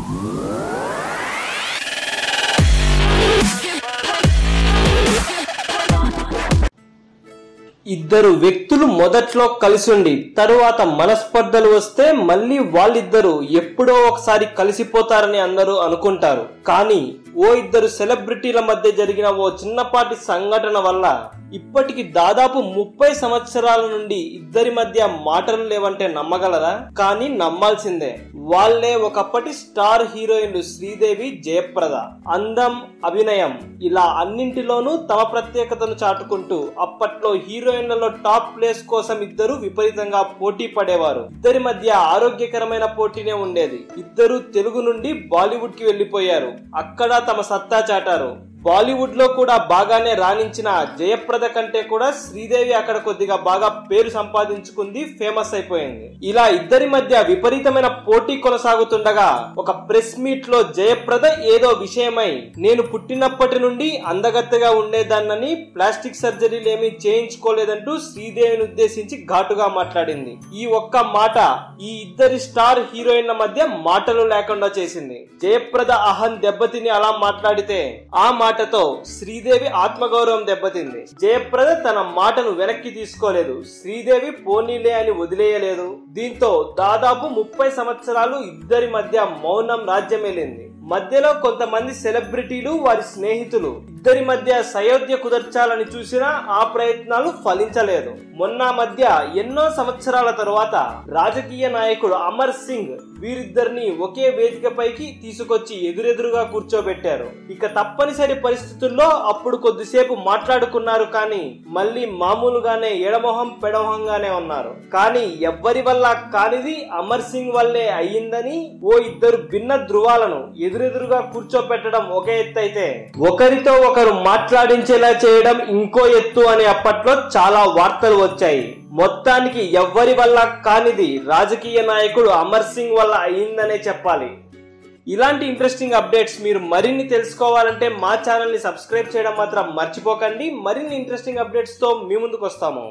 ఇద్దరు వ్యక్తులు మొదట్లో కలిసుండి తరువాత మనస్పర్ధలు వస్తే మళ్ళీ వాళ్ళిద్దరూ ఎప్పుడో ఒకసారి కలిసిపోతారని అందరూ అనుకుంటారు. కానీ ఓ ఇద్దరు సెలబ్రిటీల మధ్య జరిగిన ఓ చిన్నపాటి సంఘటన వల్ల ఇప్పటికి దాదాపు 30 సంవత్సరాల నుండి ఇద్దరి మధ్య మాటలు లేవంటే నమ్మగలరా? కానీ నమ్మాల్సిందే. వాళ్లే ఒకప్పటి స్టార్ హీరోయిన్లు శ్రీదేవి, జయప్రద. అందం, అభినయం ఇలా అన్నింటిలోనూ తమ ప్రత్యేకతను చాటుకుంటూ అప్పట్లో హీరోయిన్లలో టాప్ ప్లేస్ కోసం ఇద్దరు విపరీతంగా పోటీ పడేవారు. ఇద్దరి మధ్య ఆరోగ్యకరమైన పోటీనే ఉండేది. ఇద్దరు తెలుగు నుండి బాలీవుడ్ కి వెళ్లిపోయారు. అక్కడ తమ సత్తా చాటారు. బాలీవుడ్ లో కూడా బాగానే రాణించిన జయప్రద కంటే కూడా శ్రీదేవి అక్కడ కొద్దిగా బాగా పేరు సంపాదించుకుంది, ఫేమస్ అయిపోయింది. ఇలా ఇద్దరి మధ్య విపరీతమైన పోటీ కొనసాగుతుండగా ఒక ప్రెస్ మీట్ లో జయప్రద ఏదో విషయమై నేను పుట్టినప్పటి నుండి అందగత్తెగా ఉండేదాన్నని, ప్లాస్టిక్ సర్జరీలేమీ చేయించుకోలేదంటూ శ్రీదేవిని ఉద్దేశించి ఘాటుగా మాట్లాడింది. ఈ ఒక్క మాట ఈ ఇద్దరి స్టార్ హీరోయిన్ల మధ్య మాటలు లేకుండా చేసింది. జయప్రద అహం దెబ్బతిని అలా మాట్లాడితే ఆ మాటతో శ్రీదేవి ఆత్మగౌరవం దెబ్బతింది. జయప్రద తన మాటను వెనక్కి తీసుకోలేదు. శ్రీదేవి పోనీలే అని వదిలేయలేదు. దీంతో దాదాపు 30 సంవత్సరాలు ఇద్దరి మధ్య మౌనం రాజ్యమేలింది. మధ్యలో కొంతమంది సెలబ్రిటీలు, వారి స్నేహితులు ఇద్దరి మధ్య సయోధ్య కుదర్చాలని చూసినా ఆ ప్రయత్నాలు ఫలించలేదు. మొన్న మధ్య ఎన్నో సంవత్సరాల తరువాత రాజకీయ నాయకుడు అమర్ సింగ్ వీరిద్దరిని ఒకే వేదికపైకి తీసుకొచ్చి ఎదురెదురుగా కూర్చోబెట్టారు. ఇక తప్పనిసరి పరిస్థితుల్లో అప్పుడు కొద్దిసేపు మాట్లాడుకున్నారు. కానీ మళ్ళీ మామూలుగానే ఎడమొహం పెడమొహంగానే ఉన్నారు. కానీ ఎవ్వరి వల్ల కానిది అమర్ సింగ్ వల్లే అయ్యిందని ఓ ఇద్దరు భిన్న ధృవాలను ఎదురెదురుగా కూర్చోపెట్టడం ఒక ఎత్తు అయితే, ఒకరితో ఒకరు మాట్లాడించేలా చేయడం ఇంకో ఎత్తు అని అప్పట్లో చాలా వార్తలు వచ్చాయి. మొత్తానికి ఎవ్వరి వల్ల కానిది రాజకీయ నాయకుడు అమర్ సింగ్ వల్ల అయ్యిందనే చెప్పాలి. ఇలాంటి ఇంట్రెస్టింగ్ అప్డేట్స్ మీరు మరిన్ని తెలుసుకోవాలంటే మా ఛానల్ ని సబ్స్క్రైబ్ చేయడం మాత్రం మర్చిపోకండి. మరిన్ని ఇంట్రెస్టింగ్ అప్డేట్స్ తో మీ ముందుకు వస్తాము.